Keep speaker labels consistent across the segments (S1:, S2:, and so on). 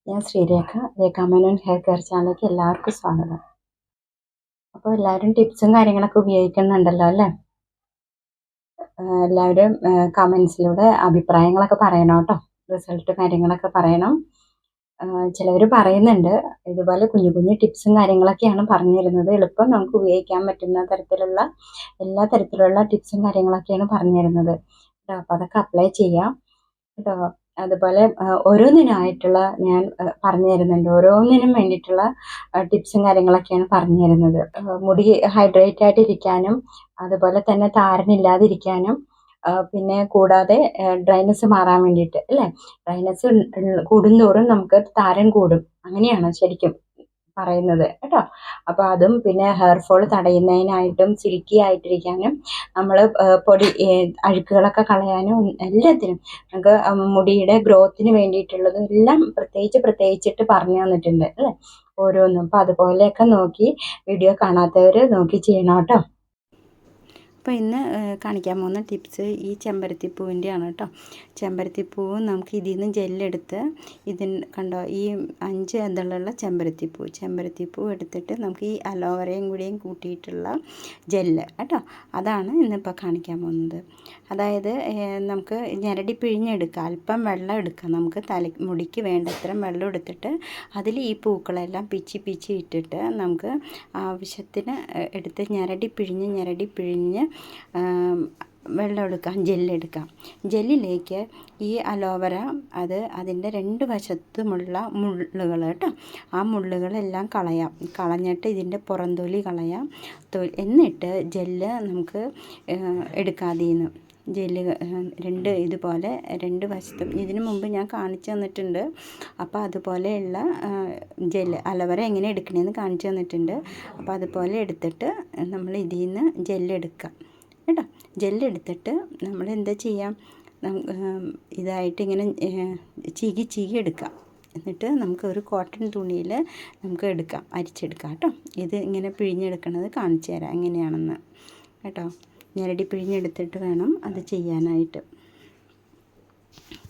S1: ഞാൻ ശ്രീരേഖ, രേഖ Menon hair care ചാനലിലേക്ക് എല്ലാവർക്കും സ്വാഗതം. അപ്പോൾ എല്ലാവരും ടിപ്സും കാര്യങ്ങളൊക്കെ ഉപയോഗിക്കുന്നുണ്ടല്ലോ അല്ലേ? എല്ലാവരും കമൻസിലൂടെ അഭിപ്രായങ്ങളൊക്കെ പറയണം കേട്ടോ. റിസൾട്ട് കാര്യങ്ങളൊക്കെ പറയണം. ചിലവർ പറയുന്നുണ്ട് ഇതുപോലെ കുഞ്ഞു കുഞ്ഞു ടിപ്സും കാര്യങ്ങളൊക്കെയാണ് പറഞ്ഞു തരുന്നത്. എളുപ്പം നമുക്ക് ഉപയോഗിക്കാൻ പറ്റുന്ന തരത്തിലുള്ള എല്ലാ തരത്തിലുള്ള ടിപ്സും കാര്യങ്ങളൊക്കെയാണ് പറഞ്ഞു തരുന്നത് കേട്ടോ. അപ്പോൾ അതൊക്കെ അപ്ലൈ ചെയ്യാം കേട്ടോ. അതുപോലെ ഓരോന്നിനായിട്ടുള്ള ഞാൻ പറഞ്ഞു തരുന്നുണ്ട്. ഓരോന്നിനും വേണ്ടിയിട്ടുള്ള ടിപ്സും കാര്യങ്ങളൊക്കെയാണ് പറഞ്ഞു തരുന്നത്. മുടി ഹൈഡ്രേറ്റ് ആയിട്ടിരിക്കാനും അതുപോലെ തന്നെ താരനില്ലാതിരിക്കാനും പിന്നെ കൂടാതെ ഡ്രൈനെസ് മാറാൻ വേണ്ടിയിട്ട് അല്ലേ? ഡ്രൈനെസ് കൂടുന്തോറും നമുക്ക് താരൻ കൂടും, അങ്ങനെയാണ് ശരിക്കും പറയുന്നത് കേട്ടോ. അപ്പോൾ അതും പിന്നെ ഹെയർ ഫോൾ തടയുന്നതിനായിട്ടും സിൽക്കി ആയിട്ടിരിക്കാനും നമ്മൾ പൊടി അഴുക്കുകളൊക്കെ കളയാനും എല്ലാത്തിനും നമുക്ക് മുടിയുടെ ഗ്രോത്തിന് വേണ്ടിയിട്ടുള്ളതും എല്ലാം പ്രത്യേകിച്ചിട്ട് പറഞ്ഞു തന്നിട്ടുണ്ട് അല്ലേ ഓരോന്നും. അപ്പോൾ അതുപോലെയൊക്കെ നോക്കി വീഡിയോ കാണാത്തവർ നോക്കി ചെയ്യണം കേട്ടോ. അപ്പോൾ ഇന്ന് കാണിക്കാൻ പോകുന്ന ടിപ്സ് ഈ ചെമ്പരത്തിപ്പൂവിൻ്റെയാണ് കേട്ടോ. ചെമ്പരത്തിപ്പൂവ് നമുക്ക് ഇതിൽ നിന്ന് ജെല്ലെടുത്ത് കണ്ടോ ഈ 5 ഇതളുള്ള ചെമ്പരത്തിപ്പൂ എടുത്തിട്ട് നമുക്ക് ഈ അലോവേരയും കൂടിയും കൂട്ടിയിട്ടുള്ള ജെല്ല് കേട്ടോ, അതാണ് ഇന്നിപ്പോൾ കാണിക്കാൻ പോകുന്നത്. അതായത് നമുക്ക് ഞെരടി പിഴിഞ്ഞെടുക്കുക, അല്പം വെള്ളം എടുക്കുക. നമുക്ക് മുടിക്ക് വേണ്ടത്രയും വെള്ളം എടുത്തിട്ട് അതിൽ ഈ പൂക്കളെല്ലാം പിച്ചി ഇട്ടിട്ട് നമുക്ക് ആവശ്യത്തിന് എടുത്ത് ഞെരടി പിഴിഞ്ഞ് വെള്ളം എടുക്കാം, ജെല്ലെടുക്കാം. ജെല്ലിലേക്ക് ഈ അലോവേര അതിൻ്റെ 2 വശത്തുമുള്ള മുള്ളുകൾ കേട്ടോ, ആ മുള്ളുകളെല്ലാം കളഞ്ഞിട്ട് ഇതിൻ്റെ പുറംതൊലി കളയാം. എന്നിട്ട് ജെല്ല് നമുക്ക് എടുക്കാതിന്ന് ജെല്ല് ഇതുപോലെ 2 വശത്തും ഇതിനു മുമ്പ് ഞാൻ കാണിച്ചു തന്നിട്ടുണ്ട്. അപ്പോൾ അതുപോലെയുള്ള ജെല്ല് അലോവേര എങ്ങനെ എടുക്കണമെന്ന് കാണിച്ചു തന്നിട്ടുണ്ട്. അപ്പോൾ അതുപോലെ എടുത്തിട്ട് നമ്മൾ ഇതിൽ നിന്ന് ജെല്ലെടുക്കാം കേട്ടോ. ജെല്ലെടുത്തിട്ട് നമ്മൾ എന്താ ചെയ്യാം, ഇതായിട്ട് ഇങ്ങനെ ചീകി എടുക്കാം. എന്നിട്ട് നമുക്ക് ഒരു കോട്ടൺ തുണിയിൽ നമുക്ക് അരിച്ചെടുക്കാം കേട്ടോ. ഇത് ഇങ്ങനെ പിഴിഞ്ഞെടുക്കണത് കാണിച്ചു തരാം എങ്ങനെയാണെന്ന് കേട്ടോ. ഞെരടി പിഴിഞ്ഞെടുത്തിട്ട് വേണം അത് ചെയ്യാനായിട്ട്.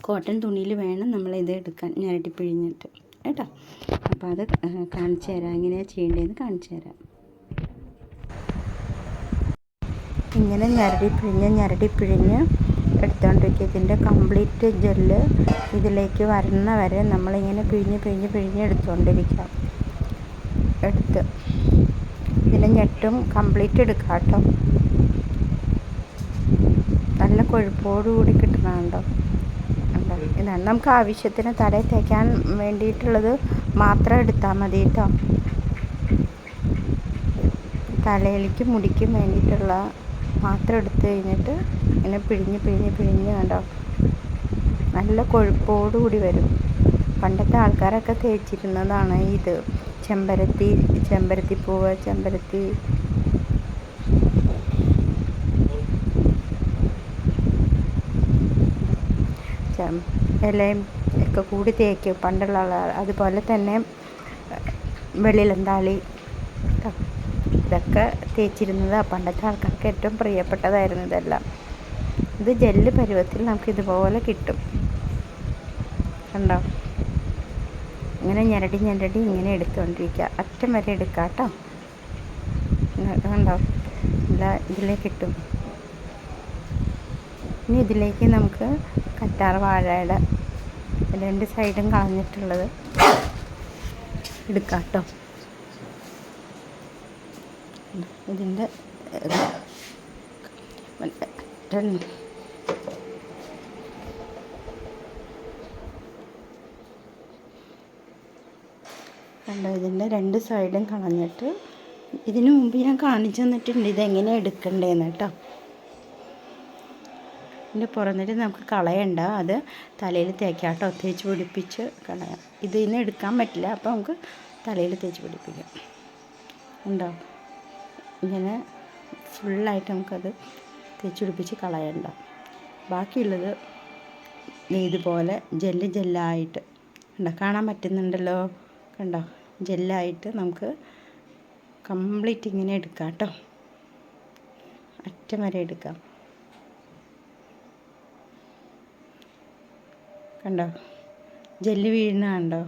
S1: കോട്ടൺ തുണിയിൽ വേണം നമ്മളിത് എടുക്കാൻ, ഞെരടി പിഴിഞ്ഞിട്ട് കേട്ടോ. അപ്പോൾ അത് കാണിച്ചു തരാം, എങ്ങനെയാണ് ചെയ്യേണ്ടതെന്ന് കാണിച്ചു തരാം. ഇങ്ങനെ ഞെരടി പിഴിഞ്ഞ് എടുത്തുകൊണ്ടിരിക്കുക. ഇതിൻ്റെ കംപ്ലീറ്റ് ജെല്ല് ഇതിലേക്ക് വരുന്ന വരെ നമ്മളിങ്ങനെ പിഴിഞ്ഞ് എടുത്തുകൊണ്ടിരിക്കുക. ഇതിൻ്റെ ഞെട്ടും കംപ്ലീറ്റ് എടുക്കുക കേട്ടോ. നല്ല കൊഴുപ്പോടുകൂടി കിട്ടണമുണ്ടോ. ഇതാണ് നമുക്ക് ആവശ്യത്തിന് തലയിൽ തേക്കാൻ വേണ്ടിയിട്ടുള്ളത് മാത്രം എടുത്താൽ മതി കേട്ടോ. തലയിലേക്ക് മുടിക്കും വേണ്ടിയിട്ടുള്ള മാത്രം എടുത്ത് കഴിഞ്ഞിട്ട് ഇങ്ങനെ പിഴിഞ്ഞ് കണ്ടോ, നല്ല കൊഴുപ്പോടുകൂടി വരും. പണ്ടത്തെ ആൾക്കാരൊക്കെ തേച്ചിരുന്നതാണ് ഇത്. ചെമ്പരത്തിപ്പൂവ് ഇലയും ഒക്കെ കൂടി തേക്കും പണ്ടുള്ള ആൾക്കാർ. അതുപോലെ തന്നെ വെള്ളിലന്താളി ഇതൊക്കെ തേച്ചിരുന്നത് പണ്ടത്തെ ആൾക്കാർക്ക് ഏറ്റവും പ്രിയപ്പെട്ടതായിരുന്നു ഇതെല്ലാം. ഇത് ജെല്ല് പരുവത്തിൽ നമുക്ക് ഇതുപോലെ കിട്ടും കണ്ടോ. ഇങ്ങനെ ഞെരടി ഇങ്ങനെ എടുത്തുകൊണ്ടിരിക്കുക, അറ്റം വരെ എടുക്കുക കേട്ടോ. കണ്ടോ, ഇതിലേക്ക് കിട്ടും. ഇനി ഇതിലേക്ക് നമുക്ക് കറ്റാർ വാഴയുടെ 2 സൈഡും കളഞ്ഞിട്ടുള്ളത് എടുക്കാം കേട്ടോ. ഇതിൻ്റെ കണ്ടോ, ഇതിൻ്റെ 2 സൈഡും കളഞ്ഞിട്ട് ഇതിനു മുമ്പ് ഞാൻ കാണിച്ചു തന്നിട്ടുണ്ട് ഇതെങ്ങനെ എടുക്കണ്ടേന്ന് കേട്ടോ. ഇതിൻ്റെ പുറന്നിട്ട് നമുക്ക് കളയണ്ട, അത് തലയിൽ തേക്കാം കേട്ടോ. തേച്ച് പിടിപ്പിച്ച് കളയാം. ഇതിൽ നിന്ന് എടുക്കാൻ പറ്റില്ല, അപ്പോൾ നമുക്ക് തലയിൽ തേച്ച് പിടിപ്പിക്കാം. ഉണ്ടോ, ഇങ്ങനെ ഫുള്ളായിട്ട് നമുക്കത് തേച്ച് പിടിപ്പിച്ച് കളയണ്ട. ബാക്കിയുള്ളത് ഇതുപോലെ ജെല്ലായിട്ട് കണ്ടോ, കാണാൻ പറ്റുന്നുണ്ടല്ലോ. കണ്ടോ, ജെല്ലായിട്ട് നമുക്ക് കംപ്ലീറ്റ് ഇങ്ങനെ എടുക്കാം കേട്ടോ. അറ്റം വരെ എടുക്കാം. കണ്ടോ, ജെല്ല് വീഴുന്ന കണ്ടോ.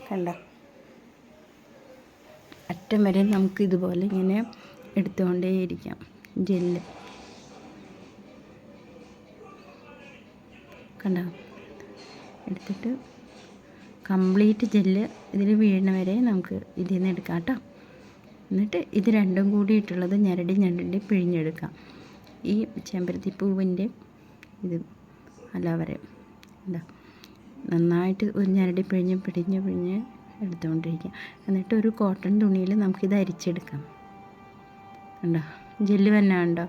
S1: കണ്ട അറ്റം വരെ നമുക്ക് ഇതുപോലെ ഇങ്ങനെ എടുത്തുകൊണ്ടേയിരിക്കാം ജെല്ല്. കണ്ട എടുത്തിട്ട് കംപ്ലീറ്റ് ജെല്ല് ഇതിൽ വീഴുന്ന വരെ നമുക്ക് ഇതിൽ നിന്ന് എടുക്കാം കേട്ടോ. എന്നിട്ട് ഇത് രണ്ടും കൂടിയിട്ടുള്ളത് ഞരടി പിഴിഞ്ഞെടുക്കാം. ഈ ചെമ്പരത്തിപ്പൂവിൻ്റെ ഇത് അലോവേര എന്താ നന്നായിട്ട് ഒരു ഞരടി പിഴിഞ്ഞ് എടുത്തുകൊണ്ടിരിക്കുക. എന്നിട്ട് ഒരു കോട്ടൺ തുണിയിൽ നമുക്കിത് അരിച്ചെടുക്കാം. കണ്ടോ ജെല്ല് തന്നെ ഉണ്ടോ,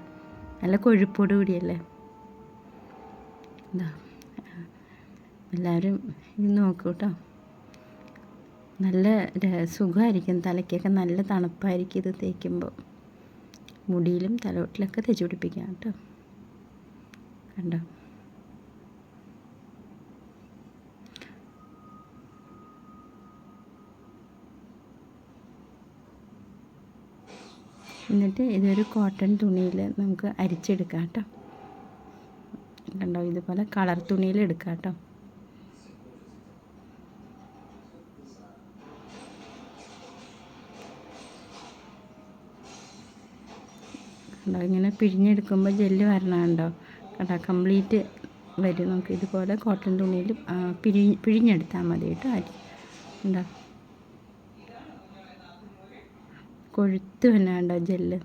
S1: നല്ല കൊഴുപ്പോട് കൂടിയല്ലേ. എന്താ എല്ലാവരും ഇത് നോക്കൂ കേട്ടോ. നല്ല സുഖമായിരിക്കും, തലയ്ക്കൊക്കെ നല്ല തണുപ്പായിരിക്കും ഇത് തേക്കുമ്പോൾ. മുടിയിലും തലയോട്ടിലൊക്കെ തേച്ച് പിടിപ്പിക്കാം കേട്ടോ. കണ്ടോ എന്നിട്ട് ഇതൊരു കോട്ടൺ തുണിയിൽ നമുക്ക് അരിച്ചെടുക്കാം കേട്ടോ. കണ്ടോ ഇതുപോലെ കളർ തുണിയിൽ എടുക്കാം കേട്ടോ. കണ്ടോ ഇങ്ങനെ പിഴിഞ്ഞെടുക്കുമ്പോൾ ജെല്ല് വരണമുണ്ടോ, കണ്ടോ കംപ്ലീറ്റ് വരും. നമുക്ക് ഇതുപോലെ കോട്ടൺ തുണിയിൽ പിഴിഞ്ഞെടുത്താൽ മതി കേട്ടോ. ഉണ്ടോ കൊഴുത്ത് തന്നെ ഉണ്ടോ ജെല്ല്.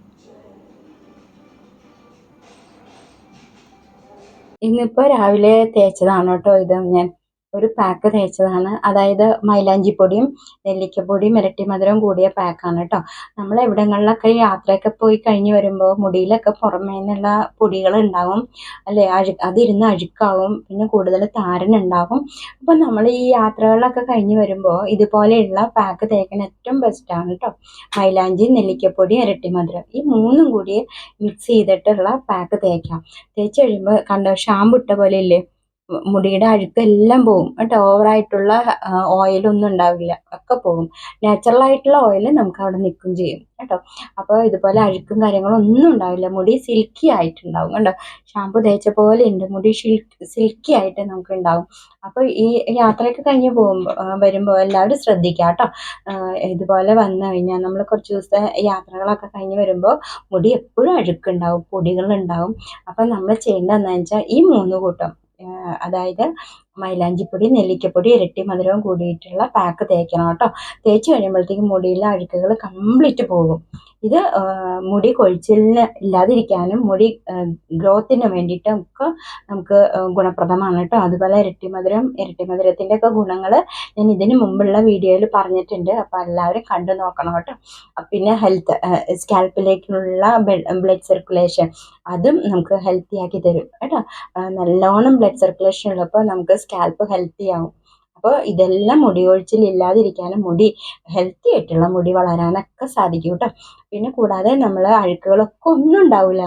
S1: ഇന്നിപ്പോൾ രാവിലെ തേച്ചതാണ് കേട്ടോ. ഇത് ഞാൻ ഒരു പാക്ക് തേച്ചതാണ്. അതായത് മൈലാഞ്ചിപ്പൊടിയും നെല്ലിക്കപ്പൊടിയും ഇരട്ടി മധുരം കൂടിയ പാക്കാണ് കേട്ടോ. നമ്മൾ എവിടങ്ങളിലൊക്കെ യാത്രയൊക്കെ പോയി കഴിഞ്ഞ് വരുമ്പോൾ മുടിയിലൊക്കെ പുറമേ നിന്നുള്ള പൊടികൾ ഉണ്ടാവും അല്ലേ, അതിരുന്ന് അഴുക്കാവും, പിന്നെ കൂടുതൽ താരനുണ്ടാകും. അപ്പം നമ്മൾ ഈ യാത്രകളിലൊക്കെ കഴിഞ്ഞ് വരുമ്പോൾ ഇതുപോലെയുള്ള പാക്ക് തേക്കാൻ ഏറ്റവും ബെസ്റ്റാണ് കേട്ടോ. മൈലാഞ്ചി, നെല്ലിക്കപ്പൊടി, ഇരട്ടി മധുരം ഈ മൂന്നും കൂടി മിക്സ് ചെയ്തിട്ടുള്ള പാക്ക് തേക്കാം. തേച്ച് കഴിയുമ്പോൾ കണ്ടോ ഷാമ്പു ഇട്ട പോലെ ഇല്ലേ, മുടിയുടെ അഴുക്കെല്ലാം പോകും കേട്ടോ. ഓവറായിട്ടുള്ള ഓയിലൊന്നും ഉണ്ടാവില്ല, ഒക്കെ പോകും. നാച്ചുറലായിട്ടുള്ള ഓയിൽ നമുക്ക് അവിടെ നിൽക്കും ചെയ്യും കേട്ടോ. അപ്പോൾ ഇതുപോലെ അഴുക്കും കാര്യങ്ങളും ഒന്നും ഉണ്ടാവില്ല, മുടി സിൽക്കി ആയിട്ടുണ്ടാവും കണ്ടോ. ഷാമ്പു തേച്ച പോലെ ഉണ്ട്, മുടി സിൽക്കി ആയിട്ട് നമുക്ക് ഉണ്ടാവും. അപ്പോൾ ഈ യാത്രയൊക്കെ കഴിഞ്ഞ് വരുമ്പോൾ എല്ലാവരും ശ്രദ്ധിക്കുക കേട്ടോ. ഇതുപോലെ വന്നു കഴിഞ്ഞാൽ നമ്മൾ കുറച്ച് ദിവസത്തെ യാത്രകളൊക്കെ കഴിഞ്ഞ് വരുമ്പോൾ മുടി എപ്പോഴും അഴുക്കുണ്ടാവും, പൊടികളുണ്ടാവും. അപ്പം നമ്മൾ ചെയ്യേണ്ടതെന്ന് വെച്ചാൽ ഈ 3 കൂട്ടം, അതായത് മൈലാഞ്ചിപ്പൊടി, നെല്ലിക്കപ്പൊടി, ഇരട്ടി മധുരവും കൂടിയിട്ടുള്ള പാക്ക് തേക്കണം കേട്ടോ. തേച്ച് കഴിയുമ്പോഴത്തേക്കും മുടിയിലെ അഴുക്കുകൾ കംപ്ലീറ്റ് പോകും. ഇത് മുടി കൊഴിച്ചിലിന് ഇല്ലാതിരിക്കാനും മുടി ഗ്രോത്തിന് വേണ്ടിയിട്ടും ഒക്കെ നമുക്ക് ഗുണപ്രദമാണ് കേട്ടോ. അതുപോലെ ഇരട്ടി മധുരത്തിൻ്റെ ഒക്കെ ഗുണങ്ങൾ ഞാൻ ഇതിന് മുമ്പുള്ള വീഡിയോയിൽ പറഞ്ഞിട്ടുണ്ട്. അപ്പോൾ എല്ലാവരും കണ്ടു നോക്കണം കേട്ടോ. പിന്നെ ഹെൽത്ത്, സ്കാൽപ്പിലേക്കുള്ള ബ്ലഡ് സർക്കുലേഷൻ അതും നമുക്ക് ഹെൽത്തി ആക്കി തരും കേട്ടോ. നല്ലോണം ബ്ലഡ് സർക്കുലേഷൻ ഉള്ളപ്പോൾ നമുക്ക് സ്കാൽപ്പ് ഹെൽത്തി ആവും. അപ്പോൾ ഇതെല്ലാം മുടി കൊഴിച്ചിൽ ഇല്ലാതിരിക്കാനും മുടി ഹെൽത്തി ആയിട്ടുള്ള മുടി വളരാനൊക്കെ സാധിക്കും കേട്ടോ. പിന്നെ കൂടാതെ നമ്മൾ അഴുക്കുകളൊക്കെ ഒന്നും ഉണ്ടാവില്ല,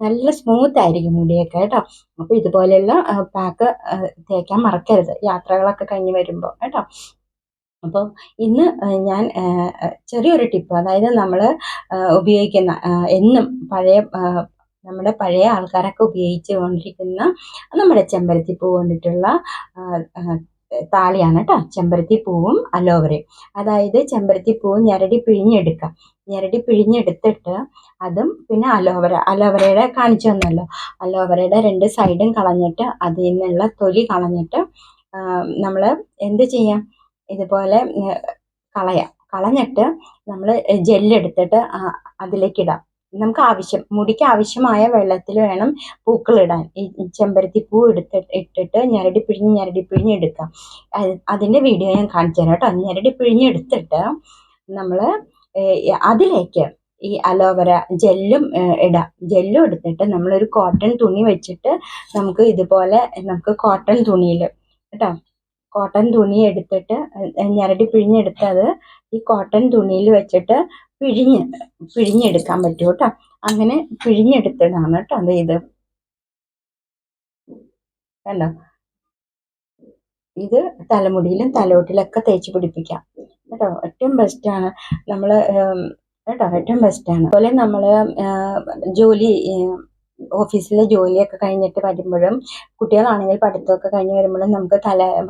S1: നല്ല സ്മൂത്ത് ആയിരിക്കും മുടിയൊക്കെ കേട്ടോ. അപ്പോൾ ഇതുപോലെയുള്ള പാക്ക് തേക്കാൻ മറക്കരുത് യാത്രകളൊക്കെ കഴിഞ്ഞ് വരുമ്പോൾ കേട്ടോ. അപ്പോൾ ഇന്ന് ഞാൻ ചെറിയൊരു ടിപ്പ്, അതായത് നമ്മൾ ഉപയോഗിക്കുന്ന എന്നും നമ്മുടെ പഴയ ആൾക്കാരൊക്കെ ഉപയോഗിച്ച് കൊണ്ടിരിക്കുന്ന നമ്മുടെ ചെമ്പരത്തിപ്പൂ കൊണ്ടിട്ടുള്ള താളിയാണ് കേട്ടോ. ചെമ്പരത്തിപ്പൂവും അലോവരയും, അതായത് ചെമ്പരത്തിപ്പൂവും ഞരടി പിഴിഞ്ഞെടുത്തിട്ട് അതും പിന്നെ അലോവരയുടെ കാണിച്ചു തന്നല്ലോ, അലോവരയുടെ 2 സൈഡും കളഞ്ഞിട്ട് അതിൽ നിന്നുള്ള തൊലി കളഞ്ഞിട്ട് നമ്മൾ എന്ത് ചെയ്യാം, ഇതുപോലെ കളഞ്ഞിട്ട് നമ്മൾ ജെല്ലെടുത്തിട്ട് അതിലേക്കിടാം. നമുക്ക് മുടിക്ക് ആവശ്യമായ വെള്ളത്തിൽ വേണം പൂക്കളിടാൻ. ഈ ചെമ്പരത്തിപ്പൂ ഇട്ടിട്ട് ഞരടി പിഴിഞ്ഞ് എടുക്കാം. അതിൻ്റെ വീഡിയോ ഞാൻ കാണിച്ചു തരാം കേട്ടോ. ഞരടി പിഴിഞ്ഞെടുത്തിട്ട് നമ്മൾ അതിലേക്ക് ഈ അലോവര ജെല്ലും ജെല്ലും എടുത്തിട്ട് നമ്മളൊരു കോട്ടൺ തുണി വെച്ചിട്ട് നമുക്ക് ഇതുപോലെ കോട്ടൺ തുണിയിൽ കേട്ടോ, കോട്ടൺ തുണി എടുത്തിട്ട് ഞരടി പിഴിഞ്ഞെടുത്തത് ഈ കോട്ടൺ തുണിയിൽ വെച്ചിട്ട് പിഴിഞ്ഞെടുക്കാൻ പറ്റും കേട്ടോ. അങ്ങനെ പിഴിഞ്ഞെടുത്തതാണ് കേട്ടോ. ഇത് കണ്ടോ, ഇത് തലമുടിയിലും തലയോട്ടിലൊക്കെ തേച്ച് പിടിപ്പിക്കാം കേട്ടോ. ഏറ്റവും ബെസ്റ്റാണ് നമ്മൾ കേട്ടോ, ഏറ്റവും ബെസ്റ്റാണ്. അതുപോലെ നമ്മൾ ഓഫീസിലെ ജോലിയൊക്കെ കഴിഞ്ഞിട്ട് വരുമ്പോഴും കുട്ടികളാണെങ്കിൽ പഠിത്തമൊക്കെ കഴിഞ്ഞ് വരുമ്പോഴും നമുക്ക്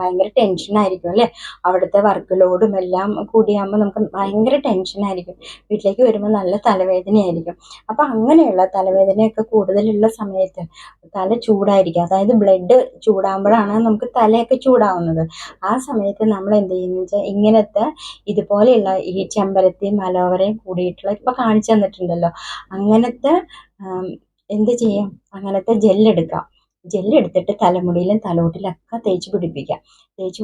S1: ഭയങ്കര ടെൻഷനായിരിക്കും അല്ലേ. അവിടുത്തെ വർക്ക് ലോഡും എല്ലാം കൂടിയാകുമ്പോൾ നമുക്ക് ഭയങ്കര ടെൻഷനായിരിക്കും. വീട്ടിലേക്ക് വരുമ്പോൾ നല്ല തലവേദനയായിരിക്കും. അപ്പം അങ്ങനെയുള്ള തലവേദനയൊക്കെ കൂടുതലുള്ള സമയത്ത് തല ചൂടായിരിക്കും, അതായത് ബ്ലഡ് ചൂടാകുമ്പോഴാണ് നമുക്ക് തലയൊക്കെ ചൂടാവുന്നത്. ആ സമയത്ത് നമ്മൾ എന്ത് ചെയ്യുന്നത് വെച്ചാൽ ഇങ്ങനത്തെ ഇതുപോലെയുള്ള ഈ ചെമ്പരത്തിയും അലോവരയും കൂടിയിട്ടുള്ള ഇപ്പം കാണിച്ചു തന്നിട്ടുണ്ടല്ലോ, അങ്ങനത്തെ എന്ത് ചെയ്യാം, അങ്ങനത്തെ ജെല്ലെടുക്കാം. ജെല്ലെടുത്തിട്ട് തലമുടിയിലും തലോട്ടിലൊക്കെ തേച്ച്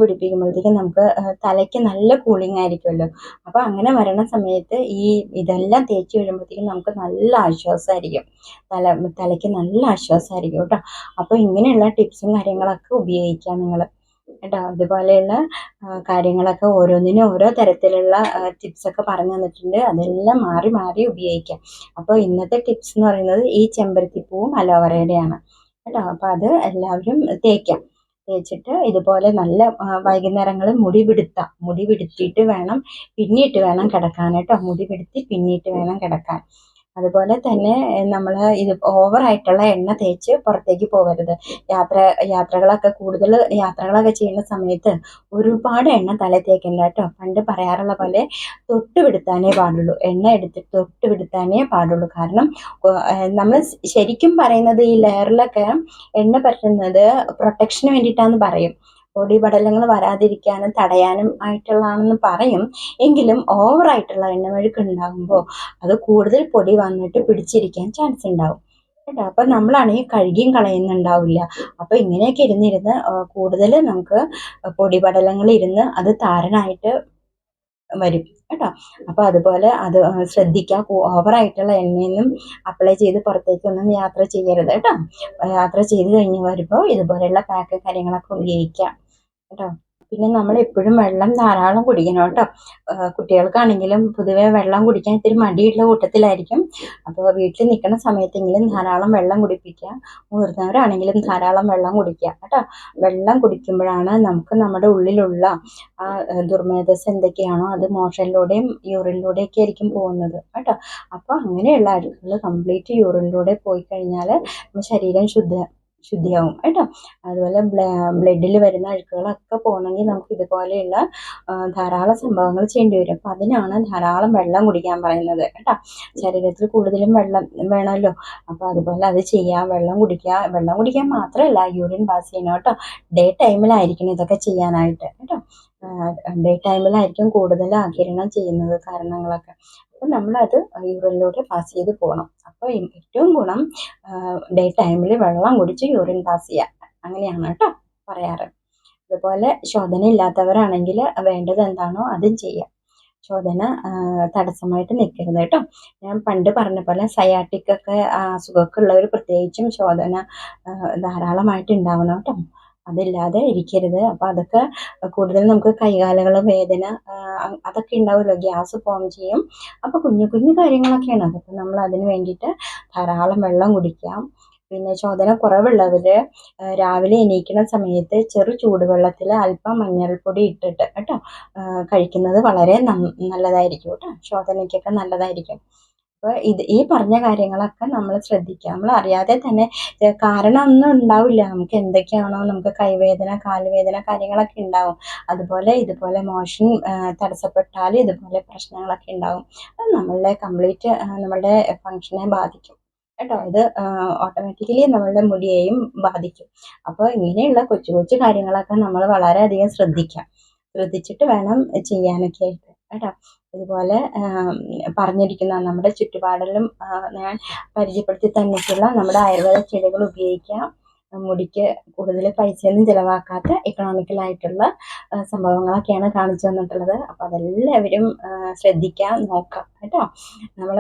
S1: പിടിപ്പിക്കുമ്പോഴത്തേക്കും നമുക്ക് തലയ്ക്ക് നല്ല കൂളിംഗ് ആയിരിക്കുമല്ലോ. അപ്പോൾ അങ്ങനെ വരണ സമയത്ത് ഇതെല്ലാം തേച്ച് കഴിയുമ്പോഴത്തേക്കും നമുക്ക് നല്ല ആശ്വാസമായിരിക്കും, തലയ്ക്ക് നല്ല ആശ്വാസമായിരിക്കും കേട്ടോ. അപ്പോൾ ഇങ്ങനെയുള്ള ടിപ്സും കാര്യങ്ങളൊക്കെ ഉപയോഗിക്കാം നിങ്ങൾ കേട്ടോ. ഇതുപോലെയുള്ള കാര്യങ്ങളൊക്കെ ഓരോന്നിനും ഓരോ തരത്തിലുള്ള ടിപ്സൊക്കെ പറഞ്ഞു തന്നിട്ടുണ്ട്. അതെല്ലാം മാറി മാറി ഉപയോഗിക്കാം. അപ്പോൾ ഇന്നത്തെ ടിപ്സ് എന്ന് പറയുന്നത് ഈ ചെമ്പരത്തിപ്പൂവും അലോവേരയുടെയാണ് കേട്ടോ. അപ്പോൾ അത് എല്ലാവരും തേച്ചിട്ട് ഇതുപോലെ നല്ല വൈകുന്നേരങ്ങളിൽ മുടി പിടുത്തിയിട്ട് വേണം, പിന്നിയിട്ട് വേണം കിടക്കാൻ കേട്ടോ. മുടി പിടുത്തി പിന്നിയിട്ട് വേണം കിടക്കാൻ. അതുപോലെ തന്നെ നമ്മൾ ഇത് ഓവറായിട്ടുള്ള എണ്ണ തേച്ച് പുറത്തേക്ക് പോകരുത്. കൂടുതൽ യാത്രകളൊക്കെ ചെയ്യുന്ന സമയത്ത് ഒരുപാട് എണ്ണ തലയിൽ തേക്കണ്ട കേട്ടോ. പണ്ട് പറയാറുള്ള പോലെ തൊട്ട് വിടുത്താനേ പാടുള്ളൂ, എണ്ണ എടുത്തിട്ട് തൊട്ട് വിടുത്താനേ പാടുള്ളൂ. കാരണം നമ്മൾ ശരിക്കും പറയുന്നത് ഈ ലെയറിലൊക്കെ എണ്ണ പറ്റുന്നത് പ്രൊട്ടക്ഷന് വേണ്ടിയിട്ടാന്ന് പറയും. പൊടിപടലങ്ങൾ വരാതിരിക്കാനും തടയാനും ആയിട്ടുള്ളതാണെന്ന് പറയും. എങ്കിലും ഓവറായിട്ടുള്ള എണ്ണമെഴുക്ക് ഉണ്ടാകുമ്പോൾ അത് കൂടുതൽ പൊടി വന്നിട്ട് പിടിച്ചിരിക്കാൻ ചാൻസ് ഉണ്ടാവും കേട്ടോ. അപ്പം നമ്മളാണെങ്കിൽ കഴുകിയും കളയുന്നുണ്ടാവില്ല. അപ്പം ഇങ്ങനെയൊക്കെ ഇരുന്ന് കൂടുതൽ നമുക്ക് പൊടിപടലങ്ങൾ അത് താരനായിട്ട് വരും കേട്ടോ. അപ്പോൾ അതുപോലെ അത് ശ്രദ്ധിക്കുക. ഓവറായിട്ടുള്ള എണ്ണയൊന്നും അപ്ലൈ ചെയ്ത് പുറത്തേക്കൊന്നും യാത്ര ചെയ്യരുത് കേട്ടോ. യാത്ര ചെയ്ത് കഴിഞ്ഞ് വരുമ്പോൾ ഇതുപോലെയുള്ള പാക്ക് കാര്യങ്ങളൊക്കെ ഉപയോഗിക്കാം കേട്ടോ. പിന്നെ നമ്മൾ എപ്പോഴും വെള്ളം ധാരാളം കുടിക്കണം കേട്ടോ. കുട്ടികൾക്കാണെങ്കിലും പൊതുവെ വെള്ളം കുടിക്കാൻ ഇത്തിരി മടിയുള്ള കൂട്ടത്തിലായിരിക്കും. അപ്പോൾ വീട്ടിൽ നിൽക്കുന്ന സമയത്തെങ്കിലും ധാരാളം വെള്ളം കുടിപ്പിക്കുക. മുതിർന്നവരാണെങ്കിലും ധാരാളം വെള്ളം കുടിക്കുക കേട്ടോ. വെള്ളം കുടിക്കുമ്പോഴാണ് നമുക്ക് നമ്മുടെ ഉള്ളിലുള്ള ആ ദുർമേധസ് എന്തൊക്കെയാണോ അത് മോഷനിലൂടെയും യൂറിനിലൂടെയൊക്കെ ആയിരിക്കും പോകുന്നത് കേട്ടോ. അപ്പോൾ അങ്ങനെയുള്ള അഴുക്കുകൾ കംപ്ലീറ്റ് യൂറിനിലൂടെ പോയി കഴിഞ്ഞാൽ നമ്മുടെ ശരീരം ശുദ്ധിയാവും കേട്ടോ. അതുപോലെ ബ്ലഡിൽ വരുന്ന അഴുക്കുകളൊക്കെ പോകണമെങ്കിൽ നമുക്ക് ഇതുപോലെയുള്ള ധാരാളം സംഭവങ്ങൾ ചെയ്യേണ്ടി വരും. അപ്പം അതിനാണ് ധാരാളം വെള്ളം കുടിക്കാൻ പറയുന്നത് കേട്ടോ. ശരീരത്തിൽ കൂടുതലും വെള്ളം വേണമല്ലോ. അപ്പോൾ അതുപോലെ അത് ചെയ്യാം, വെള്ളം കുടിക്കാൻ മാത്രമല്ല യൂറിൻ പാസ് ചെയ്യണം കേട്ടോ. ഡേ ടൈമിലായിരിക്കണം ഇതൊക്കെ ചെയ്യാനായിട്ട് കേട്ടോ. ഡേ ടൈമിലായിരിക്കും കൂടുതൽ ആഗിരണം ചെയ്യുന്നത് കാരണങ്ങളൊക്കെ. അപ്പം നമ്മളത് യൂറിനിലൂടെ പാസ് ചെയ്ത് പോകണം. അപ്പോൾ ഏറ്റവും ഗുണം ഡേ ടൈമിൽ വെള്ളം കുടിച്ച് യൂറിൻ പാസ് ചെയ്യുക, അങ്ങനെയാണ് കേട്ടോ പറയാറ്. അതുപോലെ ശോധന ഇല്ലാത്തവരാണെങ്കിൽ വേണ്ടത് എന്താണോ അതും ചെയ്യാം. ശോധന തടസ്സമായിട്ട് നിൽക്കരുത് കേട്ടോ. ഞാൻ പണ്ട് പറഞ്ഞ പോലെ സയാറ്റിക്കൊക്കെ അസുഖമൊക്കെ ഉള്ളവർ പ്രത്യേകിച്ചും ശോധന ധാരാളമായിട്ട് ഉണ്ടാവണം കേട്ടോ. അതില്ലാതെ ഇരിക്കരുത്. അപ്പോൾ അതൊക്കെ കൂടുതൽ നമുക്ക് കൈകാലുകൾ വേദന അതൊക്കെ ഉണ്ടാവുമല്ലോ, ഗ്യാസ് ഫോം ചെയ്യും. അപ്പോൾ കുഞ്ഞു കുഞ്ഞു കാര്യങ്ങളൊക്കെയാണ്. അതൊക്കെ നമ്മൾ അതിന് വേണ്ടിയിട്ട് ധാരാളം വെള്ളം കുടിക്കാം. പിന്നെ ശോധന കുറവുള്ളവർ രാവിലെ എണീക്കുന്ന സമയത്ത് ചെറു ചൂടുവെള്ളത്തിൽ അല്പം മഞ്ഞൾപ്പൊടി ഇട്ടിട്ട് കേട്ടോ കഴിക്കുന്നത് വളരെ നല്ലതായിരിക്കും കേട്ടോ. ശോധനയ്ക്കൊക്കെ നല്ലതായിരിക്കും. അപ്പോൾ ഈ പറഞ്ഞ കാര്യങ്ങളൊക്കെ നമ്മൾ ശ്രദ്ധിക്കുക. നമ്മൾ അറിയാതെ തന്നെ കാരണമൊന്നും ഉണ്ടാവില്ല, നമുക്ക് എന്തൊക്കെയാണോ നമുക്ക് കൈവേദന കാലുവേദന കാര്യങ്ങളൊക്കെ ഉണ്ടാവും. അതുപോലെ ഇതുപോലെ മോഷൻ തടസ്സപ്പെട്ടാൽ ഇതുപോലെ പ്രശ്നങ്ങളൊക്കെ ഉണ്ടാവും. അത് നമ്മളുടെ കംപ്ലീറ്റ് നമ്മളുടെ ഫങ്ഷനെ ബാധിക്കും കേട്ടോ. ഇത് ഓട്ടോമാറ്റിക്കലി നമ്മളുടെ മുടിയെയും ബാധിക്കും. അപ്പോൾ ഇങ്ങനെയുള്ള കൊച്ചു കൊച്ചു കാര്യങ്ങളൊക്കെ നമ്മൾ വളരെയധികം ശ്രദ്ധിച്ചിട്ട് വേണം ചെയ്യാനൊക്കെ ആയിട്ട് കേട്ടോ. ഇതുപോലെ പറഞ്ഞിരിക്കുന്ന നമ്മുടെ ചുറ്റുപാടിലും ഞാൻ പരിചയപ്പെടുത്തി തന്നിട്ടുള്ള നമ്മുടെ ആയുർവേദ ചെടികൾ ഉപയോഗിക്കാം. മുടിക്ക് കൂടുതൽ പൈസയൊന്നും ചിലവാക്കാത്ത എക്കണോമിക്കലായിട്ടുള്ള സംഭവങ്ങളൊക്കെയാണ് കാണിച്ചു തന്നിട്ടുള്ളത്. അപ്പോൾ അതെല്ലാവരും ശ്രദ്ധിക്കാം, നോക്കാം കേട്ടോ. നമ്മൾ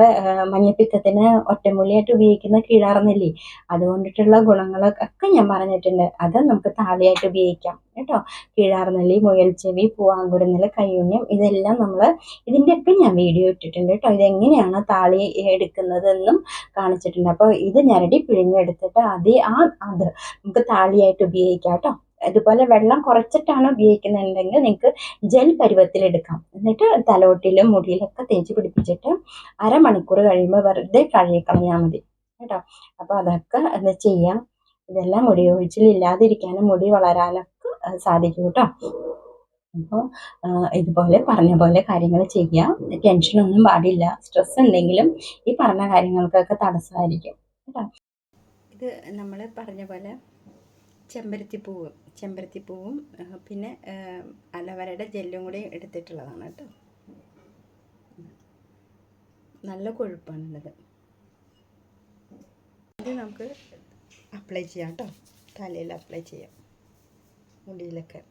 S1: മഞ്ഞപ്പിത്തത്തിന് ഒറ്റമൂലിയായിട്ട് ഉപയോഗിക്കുന്ന കീഴാർനെല്ലി അതുകൊണ്ടിട്ടുള്ള ഗുണങ്ങളൊക്കെ ഞാൻ പറഞ്ഞിട്ടുണ്ട്. അത് നമുക്ക് താളിയായിട്ട് ഉപയോഗിക്കാം കേട്ടോ. കീഴാർനെല്ലി, മുയൽച്ചെവി, പൂവാങ്കുരുന്നില, കയ്യുണ്യം ഇതെല്ലാം ഇതിൻ്റെയൊക്കെ ഞാൻ വീഡിയോ ഇട്ടിട്ടുണ്ട് കേട്ടോ. ഇതെങ്ങനെയാണ് താളി എടുക്കുന്നതെന്നും കാണിച്ചിട്ടുണ്ട്. അപ്പോൾ ഇത് ഞരടി പിഴിഞ്ഞെടുത്തിട്ട് അത് നമുക്ക് താളിയായിട്ട് ഉപയോഗിക്കാം കേട്ടോ. ഇതുപോലെ വെള്ളം കുറച്ചിട്ടാണ് ഉപയോഗിക്കുന്നുണ്ടെങ്കിൽ നിങ്ങൾക്ക് ജെൽ പരുവത്തിലെടുക്കാം. എന്നിട്ട് തലോട്ടിലും മുടിയിലൊക്കെ തേച്ച് പിടിപ്പിച്ചിട്ട് അരമണിക്കൂർ കഴിയുമ്പോൾ വെറുതെ കഴുകിക്കളഞ്ഞാൽ മതി കേട്ടോ. അപ്പോൾ അതൊക്കെ അത് ചെയ്യാം. ഇതെല്ലാം മുടി കൊഴിച്ചിലില്ലാതിരിക്കാനും മുടി വളരാനൊക്കെ സാധിക്കും കേട്ടോ. അപ്പോൾ ഇതുപോലെ പറഞ്ഞ പോലെ കാര്യങ്ങൾ ചെയ്യുക. ടെൻഷനൊന്നും പാടില്ല. സ്ട്രെസ് ഉണ്ടെങ്കിലും ഈ പറഞ്ഞ കാര്യങ്ങൾക്കൊക്കെ തടസ്സമായിരിക്കും കേട്ടോ. ഇത് നമ്മൾ പറഞ്ഞ പോലെ ചെമ്പരത്തിപ്പൂവും പിന്നെ അലവരയുടെ ജെല്ലും കൂടി എടുത്തിട്ടുള്ളതാണ് കേട്ടോ. നല്ല കൊഴുപ്പാണുള്ളത്. ഇത് നമുക്ക് അപ്ലൈ ചെയ്യാം കേട്ടോ. തലയിൽ അപ്ലൈ ചെയ്യാം, മുടിയിലൊക്കെ.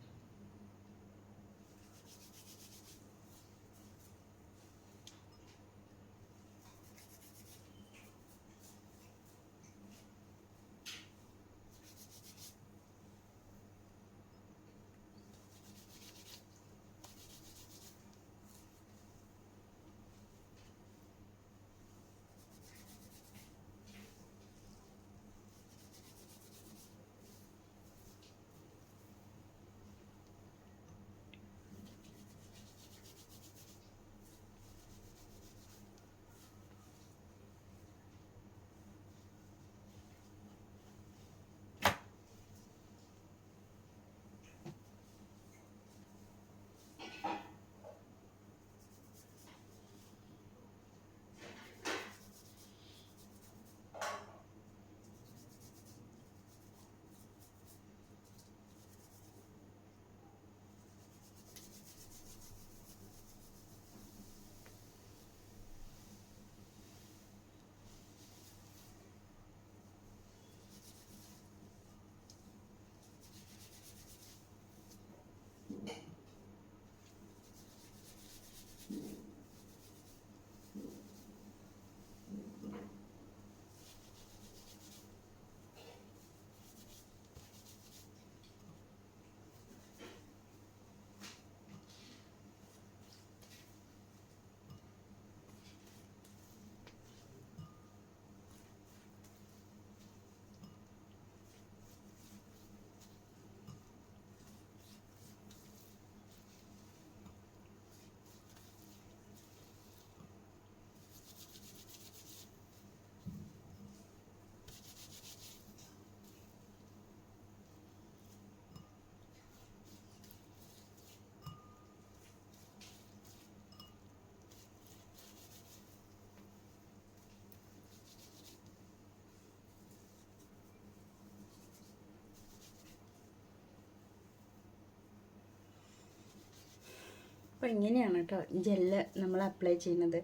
S1: അപ്പോൾ ഇങ്ങനെയാണ് കേട്ടോ ജെല്ല് നമ്മൾ അപ്ലൈ ചെയ്യുന്നത്.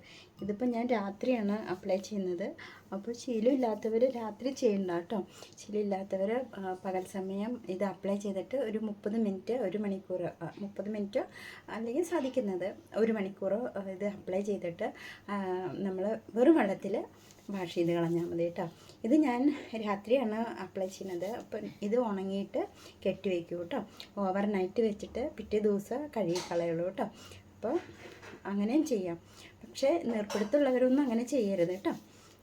S1: ഇതിപ്പോൾ ഞാൻ രാത്രിയാണ് അപ്ലൈ ചെയ്യുന്നത്. അപ്പോൾ ശീലമില്ലാത്തവർ രാത്രി ചെയ്യണ്ട കേട്ടോ. ശീലമില്ലാത്തവർ പകൽ സമയം ഇത് അപ്ലൈ ചെയ്തിട്ട് ഒരു 30 മിനിറ്റ് 1 മണിക്കൂർ 30 മിനിറ്റോ അല്ലെങ്കിൽ സാധിക്കുന്നത് 1 മണിക്കൂറോ ഇത് അപ്ലൈ ചെയ്തിട്ട് നമ്മൾ വെറും വെള്ളത്തിൽ വാഷ് ചെയ്ത് കളഞ്ഞാൽ മതി കേട്ടോ. ഇത് ഞാൻ രാത്രിയാണ് അപ്ലൈ ചെയ്യുന്നത്. അപ്പം ഇത് ഉണങ്ങിയിട്ട് കെട്ടി വയ്ക്കൂ കേട്ടോ. ഓവർ നൈറ്റ് വെച്ചിട്ട് പിറ്റേ ദിവസം കഴുകി കളയുള്ളൂ കേട്ടോ. അപ്പോൾ അങ്ങനെയും ചെയ്യാം. പക്ഷേ നീർപ്പിടുത്തുള്ളവരൊന്നും അങ്ങനെ ചെയ്യരുത് കേട്ടോ.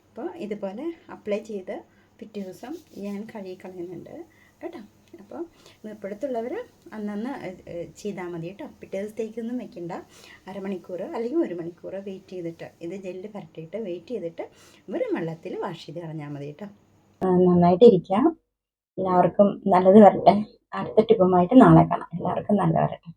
S1: അപ്പോൾ ഇതുപോലെ അപ്ലൈ ചെയ്ത് പിറ്റേ ദിവസം ഞാൻ കഴുകി കളയുന്നുണ്ട് കേട്ടോ. അപ്പോൾ നീർപ്പിടുത്തുള്ളവർ അന്നന്ന് ചെയ്താൽ മതി കേട്ടോ. പിറ്റേ ദിവസത്തേക്കൊന്നും വെക്കണ്ട. അരമണിക്കൂർ അല്ലെങ്കിൽ 1 മണിക്കൂർ വെയിറ്റ് ചെയ്തിട്ട് ഇത് ജെല്ല് പരട്ടിയിട്ട് വെയിറ്റ് ചെയ്തിട്ട് വെറും വെള്ളത്തിൽ വാഷ് ചെയ്ത് കളഞ്ഞാൽ മതി കേട്ടോ. നന്നായിട്ടിരിക്കാം. എല്ലാവർക്കും നല്ലത് വരട്ടെ. അടുത്ത ടിപ്പുമായിട്ട് നാളെ കാണാം. എല്ലാവർക്കും നല്ല വരട്ടെ.